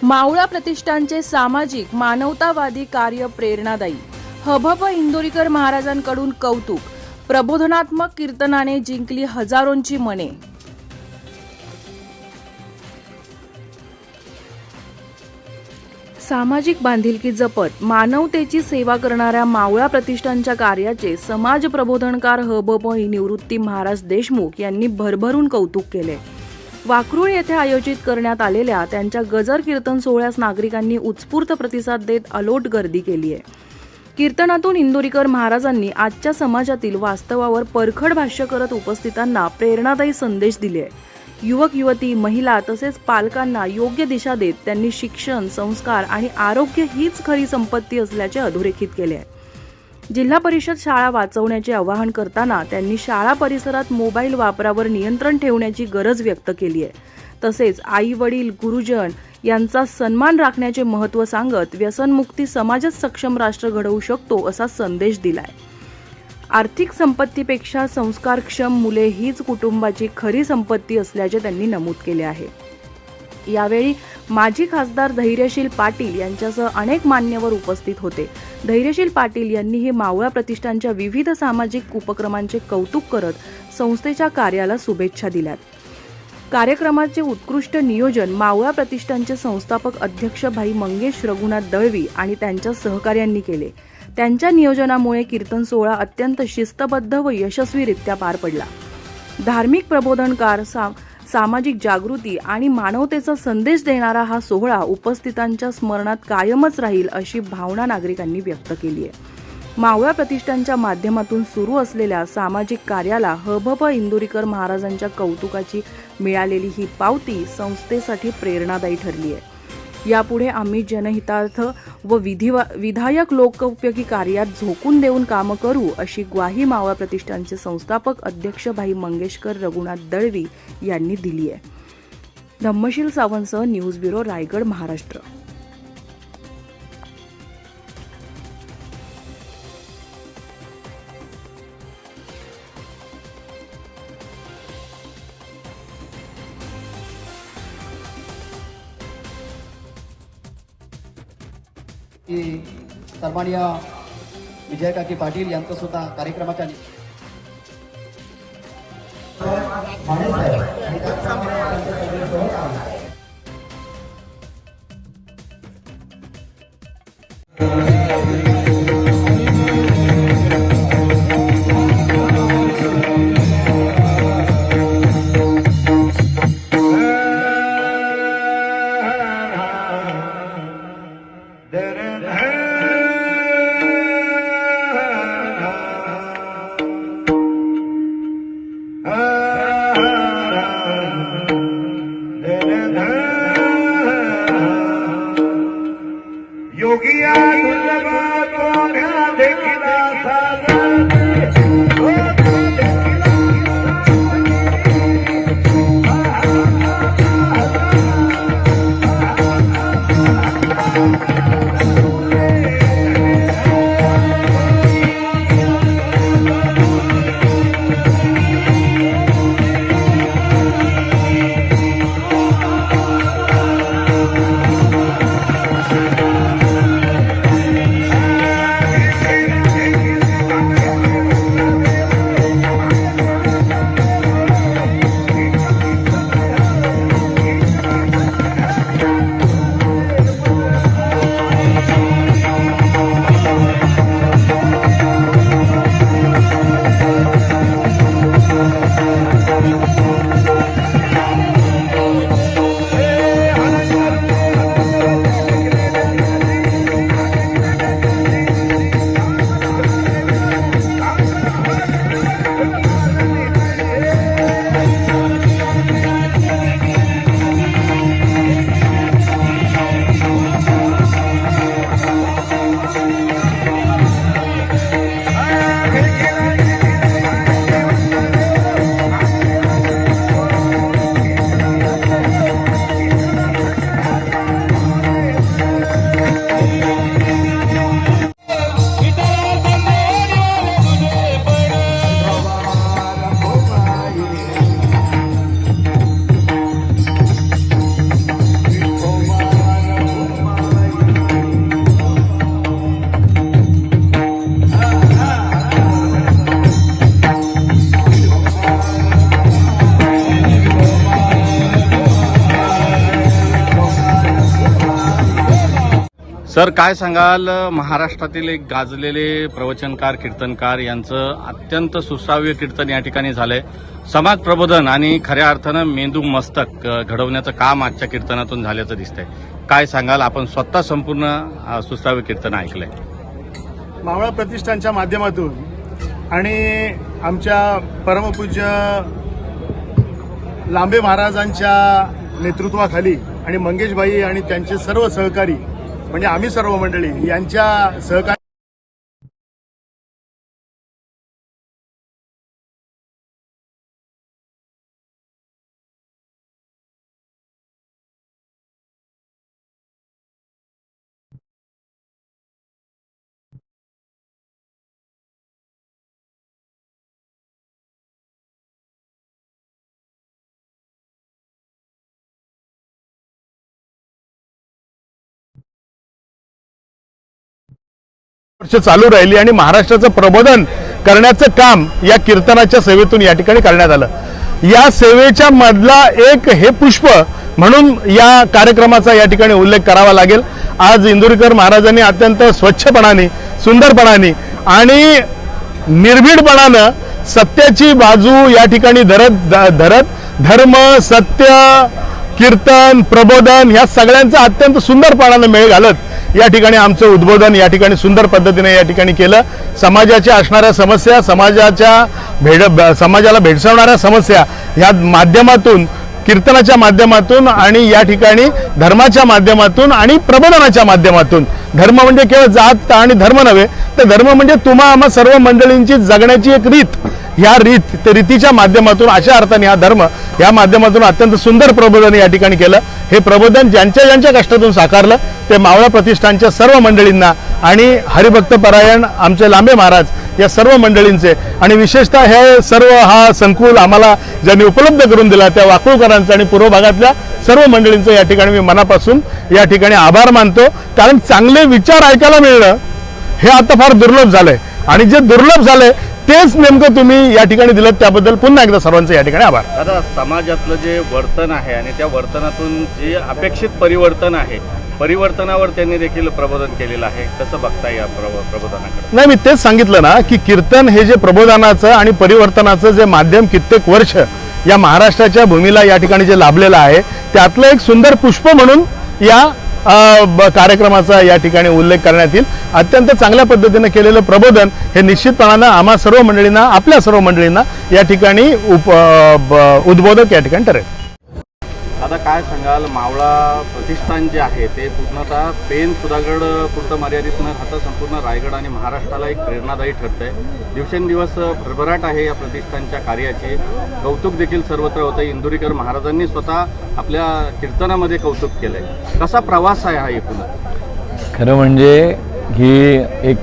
मावळा प्रतिष्ठानचे सामाजिक मानवतावादी कार्य प्रेरणादायी. हभप इंदोरीकर महाराजांकडून कौतुक. प्रबोधनात्मक कीर्तनाने जिंकली हजारोंची मने. सामाजिक बांधिलकी जपत मानवतेची सेवा करणाऱ्या मावळा प्रतिष्ठानच्या कार्याचे समाज प्रबोधनकार हभप निवृत्ती महाराज देशमुख यांनी भरभरून कौतुक केले. वाकरूळ येथे आयोजित करण्यात आलेल्या त्यांच्या गजर कीर्तन सोहळ्यास नागरिकांनी उत्स्फूर्त प्रतिसाद देत अलोट गर्दी केली आहे. कीर्तनातून इंदोरीकर महाराजांनी आजच्या समाजातील वास्तवावर परखड भाष्य करत उपस्थितांना प्रेरणादायी संदेश दिले. युवक युवती, महिला तसेच पालकांना योग्य दिशा देत त्यांनी शिक्षण, संस्कार आणि आरोग्य हीच खरी संपत्ती असल्याचे अधोरेखित केले आहे. जिल्हा परिषद शाळा वाचवण्याचे आवाहन करताना त्यांनी शाळा परिसरात मोबाईल वापरावर नियंत्रण ठेवण्याची गरज व्यक्त केली आहे. तसेच आई वडील, गुरुजन यांचा सन्मान राखण्याचे महत्त्व सांगत व्यसनमुक्ती समाजच सक्षम राष्ट्र घडवू शकतो असा संदेश दिलाय. आर्थिक संपत्तीपेक्षा संस्कारक्षम मुले हीच कुटुंबाची खरी संपत्ती असल्याचे त्यांनी नमूद केले आहे. यावेळी माजी खासदार धैर्यशील पाटील यांच्यासह अनेक मान्यवर उपस्थित होते. धैर्यशील पाटील यांनीही मावळा प्रतिष्ठानच्या विविध सामाजिक उपक्रमांचे कौतुक करत संस्थेच्या कार्याला शुभेच्छा दिल्यात. कार्यक्रमाचे उत्कृष्ट नियोजन मावळा प्रतिष्ठानचे संस्थापक अध्यक्ष भाई मंगेश रघुनाथ दळवी आणि त्यांच्या सहकार्यांनी केले. त्यांच्या नियोजनामुळे कीर्तन सोहळा अत्यंत शिस्तबद्ध व यशस्वीरित्या पार पडला. धार्मिक प्रबोधनकार, सामाजिक जागृती आणि मानवतेचा संदेश देणारा हा सोहळा उपस्थितांच्या स्मरणात कायमच राहील अशी भावना नागरिकांनी व्यक्त केली आहे. मावळा प्रतिष्ठानच्या माध्यमातून सुरू असलेल्या सामाजिक कार्याला हभप इंदोरीकर महाराजांच्या कौतुकाची मिळालेली ही पावती संस्थेसाठी प्रेरणादायी ठरली आहे. यापुढे आम्ही जनहितार्थ व विधायक लोकोपयोगी कार्यात झोकून देऊन कामं करू अशी ग्वाही मावळा प्रतिष्ठानचे संस्थापक अध्यक्ष भाई मंगेशकर रघुनाथ दळवी यांनी दिली आहे. धम्मशील सावंतसह न्यूज ब्युरो, रायगड, महाराष्ट्र. सन्माननीय विजयकाकी पाटील यांचं सुद्धा कार्यक्रमाच्या सर, काय सांगाल, महाराष्ट्रातील एक गाजलेले प्रवचनकार कीर्तनकार यांचं अत्यंत सुश्राव्य कीर्तन या ठिकाणी झालंय. समाज प्रबोधन आणि खऱ्या अर्थानं मेंदू मस्तक घडवण्याचं काम आजच्या कीर्तनातून झाल्याचं दिसतंय. काय सांगाल, आपण स्वतः संपूर्ण सुश्राव्य कीर्तन ऐकलंय. मावळा प्रतिष्ठानच्या माध्यमातून आणि आमच्या परमपूज्य लांबे महाराजांच्या नेतृत्वाखाली आणि मंगेशभाई आणि त्यांचे सर्व सहकारी म्हणजे आम्ही सर्व मंडळी यांच्या सहकारी वर्ष चालू राहिली आणि महाराष्ट्राचं प्रबोधन करण्याचं काम या कीर्तनाच्या सेवेतून या ठिकाणी करण्यात आलं. या सेवेच्या मधला एक हे पुष्प म्हणून या कार्यक्रमाचा या ठिकाणी उल्लेख करावा लागेल. आज इंदुरीकर महाराजांनी अत्यंत स्वच्छपणाने, सुंदरपणाने आणि निर्भीडपणानं सत्याची बाजू या ठिकाणी धरत धर्म, सत्य, कीर्तन, प्रबोधन या सगळ्यांचा अत्यंत सुंदरपणानं मेळ घालत या ठिकाणी आमचं उद्बोधन या ठिकाणी सुंदर पद्धतीने या ठिकाणी केलं. समाजाच्या असणाऱ्या समस्या, समाजाला भेडसावणाऱ्या समस्या या माध्यमातून, कीर्तनाच्या माध्यमातून आणि या ठिकाणी धर्माच्या माध्यमातून आणि प्रबोधनाच्या माध्यमातून, धर्म म्हणजे केवळ जात आणि धर्म नव्हे, तर धर्म म्हणजे तुम्हा आम्हा सर्व मंडळींची जगण्याची एक रीत, ह्या रीतीच्या माध्यमातून अशा अर्थाने हा धर्म या माध्यमातून अत्यंत सुंदर प्रबोधन या ठिकाणी केलं. हे प्रबोधन ज्यांच्या कष्टातून साकारलं ते मावळा प्रतिष्ठानच्या सर्व मंडळींना आणि हरिभक्त परायण आमचे लांबे महाराज या सर्व मंडळींचे आणि विशेषतः हे सर्व हा संकुल आम्हाला ज्यांनी उपलब्ध करून दिला त्या वाकुळकरांचा आणि पूर्व भागातल्या सर्व मंडळींचं या ठिकाणी मी मनापासून या ठिकाणी आभार मानतो. कारण चांगले विचार ऐकायला मिळणं हे आता फार दुर्लभ झालंय आणि जे दुर्लभ झालंय तेच नेमकं तुम्ही या ठिकाणी दिलं, त्याबद्दल पुन्हा एकदा सर्वांचं या ठिकाणी आभार. आता समाजातलं जे वर्तन आहे आणि त्या वर्तनातून जे अपेक्षित परिवर्तन आहे, परिवर्तनावर त्यांनी देखील प्रबोधन केलेलं आहे. कसं बघताय या प्रबोधनाकडे? नाही, मी तेच सांगितलं ना की कीर्तन हे जे प्रबोधनाचं आणि परिवर्तनाचं जे माध्यम कित्येक वर्ष या महाराष्ट्राच्या भूमीला या ठिकाणी जे लाभलेलं आहे त्यातलं एक सुंदर पुष्प म्हणून या कार्यक्रमाचा या ठिकाणी उल्लेख करण्यात येईल. अत्यंत चांगल्या पद्धतीने केलेलं प्रबोधन हे निश्चितपणानं आम्हा सर्व मंडळींना, आपल्या सर्व मंडळींना या ठिकाणी उद्बोधक या ठिकाणी ठरेल. आता काय सांगाल, मावळा प्रतिष्ठान जे आहे ते पूर्णतः पेन सुधागड पुरतं मर्यादित न राहता संपूर्ण रायगड आणि महाराष्ट्राला एक प्रेरणादायी ठरतंय. दिवसेंदिवस भरभराट आहे या प्रतिष्ठानच्या कार्याची. कौतुक देखील सर्वत्र होतं. इंदुरीकर महाराजांनी स्वतः आपल्या कीर्तनामध्ये कौतुक केलंय. कसा प्रवास आहे हा एकूणच? खरं म्हणजे ही एक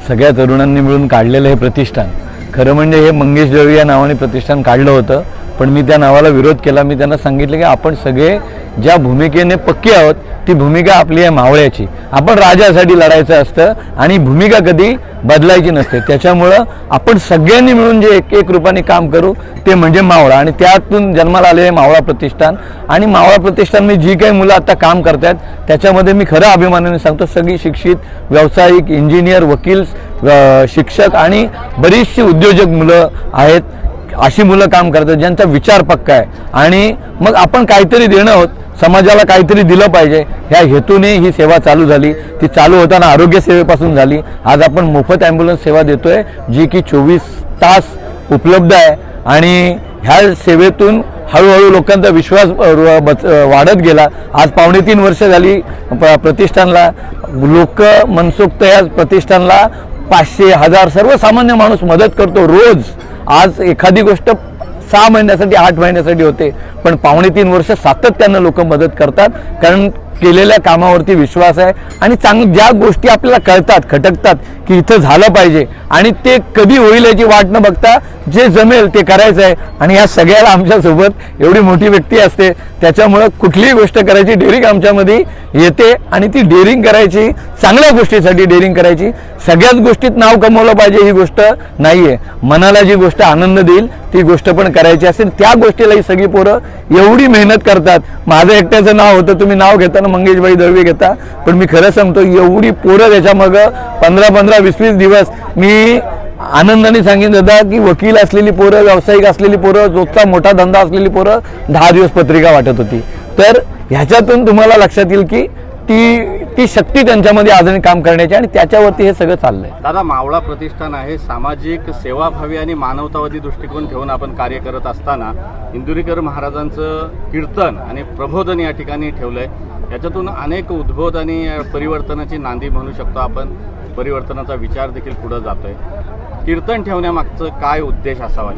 सगळ्या तरुणांनी मिळून काढलेलं हे प्रतिष्ठान. खरं म्हणजे हे मंगेश दळवी या नावाने प्रतिष्ठान काढलं होतं, पण मी त्या नावाला विरोध केला. मी त्यांना सांगितलं की आपण सगळे ज्या भूमिकेने पक्के आहोत ती भूमिका आपली आहे मावळ्याची. आपण राजासाठी लढायचं असतं आणि भूमिका कधी बदलायची नसते. त्याच्यामुळं आपण सगळ्यांनी मिळून जे एक रूपाने काम करू ते म्हणजे मावळा आणि त्यातून जन्माला आलेले मावळा प्रतिष्ठान. आणि मावळा प्रतिष्ठानमध्ये जी काही मुलं आता काम करतात त्याच्यामध्ये मी खरं अभिमानाने सांगतो सगळी शिक्षित, व्यावसायिक, इंजिनियर, वकील, शिक्षक आणि बरीचशी उद्योजक मुलं आहेत. अशी मुलं काम करतात ज्यांचा विचार पक्का आहे आणि मग आपण काहीतरी देणं आहोत, समाजाला काहीतरी दिलं पाहिजे ह्या हेतूने ही सेवा चालू झाली. ती चालू होताना आरोग्य सेवेपासून झाली. आज आपण मोफत ॲम्ब्युलन्स सेवा देतोय जी की 24 तास उपलब्ध आहे आणि ह्या सेवेतून हळूहळू लोकांचा विश्वास वाढत गेला. आज 2.5 वर्ष झाली प्रतिष्ठानला. लोक मनसोक्त या प्रतिष्ठानला 500, 1000 सर्वसामान्य माणूस मदत करतो रोज. आज एखादी गोष्ट 6 महिन्यासाठी, 8 महिन्यासाठी होते, पण 2.5 वर्ष सातत्यानं लोक मदत करतात. कारण केलेल्या कामावरती विश्वास आहे आणि ज्या गोष्टी आपल्याला कळतात, खटकतात की इथं झालं पाहिजे आणि ते कधी होईल याची वाट न बघता जे जमेल ते करायचं आहे. आणि या सगळ्याला आमच्यासोबत एवढी मोठी व्यक्ती असते त्याच्यामुळं कुठलीही गोष्ट करायची डेअरिंग आमच्यामध्ये येते आणि ती डेअरिंग करायची, चांगल्या गोष्टीसाठी डेअरिंग करायची. सगळ्याच गोष्टीत नाव कमवलं पाहिजे ही गोष्ट नाहीये. मनाला जी गोष्ट आनंद देईल ती गोष्ट पण करायची असेल त्या गोष्टीला ही सगळी पोरं एवढी मेहनत करतात. माझं एकट्याचं नाव होतं, तुम्ही नाव घेताना ना मंगेशभाई दळवी घेता, पण मी खरं सांगतो एवढी पोरं त्याच्यामागं 15-15, 20-20 दिवस मी आनंदाने सांगेन दादा की वकील असलेली पोरं, व्यावसायिक असलेली पोरं, रोजचा मोठा धंदा असलेली पोरं 10 दिवस पत्रिका वाटत होती. तर ह्याच्यातून तुम्हाला लक्षात येईल की ती शक्ती त्यांच्यामध्ये अजून काम करण्याची, आणि त्याच्यावरती हे सगळं चाललंय. दादा, मावळा प्रतिष्ठान आहे सामाजिक सेवाभावी आणि मानवतावादी दृष्टिकोन ठेवून आपण कार्य करत असताना इंदुरीकर महाराजांचं कीर्तन आणि प्रबोधन या ठिकाणी ठेवलंय. याच्यातून अनेक उद्बोध आणि परिवर्तनाची नांदी म्हणू शकतो आपण. परिवर्तनाचा विचार देखील पुढे जातोय. कीर्तन ठेवण्यामागचं काय उद्देश असावा?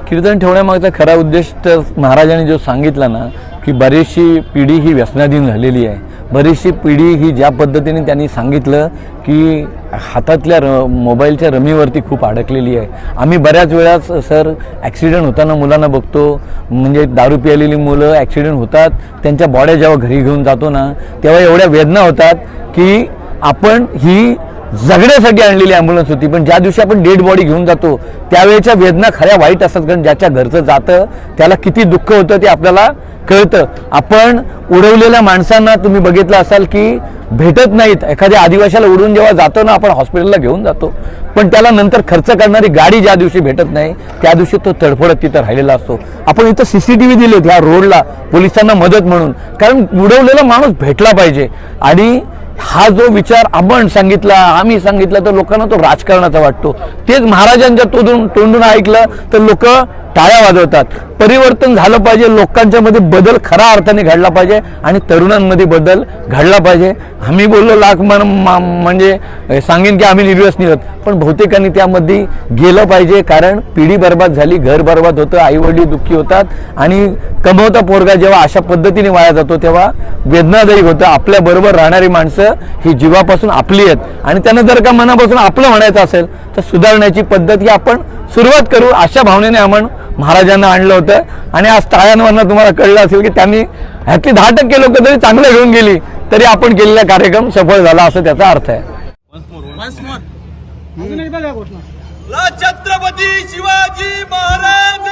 कीर्तन ठेवण्यामागचा खरा उद्देश तर महाराजांनी जो सांगितला ना की बरीचशी पिढी ही व्यसनाधीन झालेली आहे. बरीचशी पिढी ही ज्या पद्धतीने त्यांनी सांगितलं की हातातल्या मोबाईलच्या रमीवरती खूप अडकलेली आहे. आम्ही बऱ्याच वेळा सर ॲक्सिडेंट होताना मुलांना बघतो, म्हणजे दारू पिलेली मुलं ॲक्सिडेंट होतात, त्यांच्या बॉड्या जेव्हा घरी घेऊन जातो ना तेव्हा एवढ्या वेदना होतात की आपण ही जगण्यासाठी आणलेली ॲम्ब्युलन्स होती, पण ज्या दिवशी आपण डेड बॉडी घेऊन जातो त्यावेळेच्या वेदना खऱ्या वाईट असतात. कारण ज्याच्या घरचं जातं त्याला किती दुःख होतं ते आपल्याला कळतं. आपण उडवलेल्या माणसांना तुम्ही बघितलं असाल की भेटत नाहीत. एखाद्या आदिवाशाला उडून जेव्हा जातो ना आपण हॉस्पिटलला घेऊन जातो, पण त्याला नंतर खर्च करणारी गाडी ज्या दिवशी भेटत नाही त्या दिवशी तो तडफडत तिथं राहिलेला असतो. आपण इथं CCTV दिलेत ह्या रोडला पोलिसांना मदत म्हणून, कारण उडवलेला माणूस भेटला पाहिजे. आणि हा जो विचार आपण सांगितला, आम्ही सांगितला, तर लोकांना तो राजकारणाचा वाटतो. तेच महाराजांच्या तोंडून ऐकलं तर लोक टाळ्या वाजवतात. परिवर्तन झालं पाहिजे, लोकांच्या मध्ये बदल खऱ्या अर्थाने घडला पाहिजे आणि तरुणांमध्ये बदल घडला पाहिजे. आम्ही बोललो लाख म्हणजे सांगेन की आम्ही निर्व्यसनी आहोत, पण बहुतेकांनी त्यामध्ये गेलं पाहिजे. कारण पिढी बर्बाद झाली, घर बर्बाद होतं, आईवडील दुःखी होतात, आणि कमवता पोरगा जेव्हा अशा पद्धतीने वाया जातो तेव्हा वेदनादायी होतं. आपल्या बरोबर राहणारी माणसं ही जीवापासून आपली आहेत, आणि त्यांना जर का मनापासून आपलं म्हणायचं असेल तर सुधारण्याची पद्धत ही आपण सुरुवात करू, अशा भावनेने आपण महाराजांना आणलं होतं. आणि आज टाळ्यांवरनं तुम्हाला कळलं असेल की त्यांनी ह्यातली 10% लोक जरी चांगलं घेऊन गेली तरी आपण केलेला कार्यक्रम सफळ झाला असं त्याचा अर्थ आहे. छत्रपती शिवाजी महाराज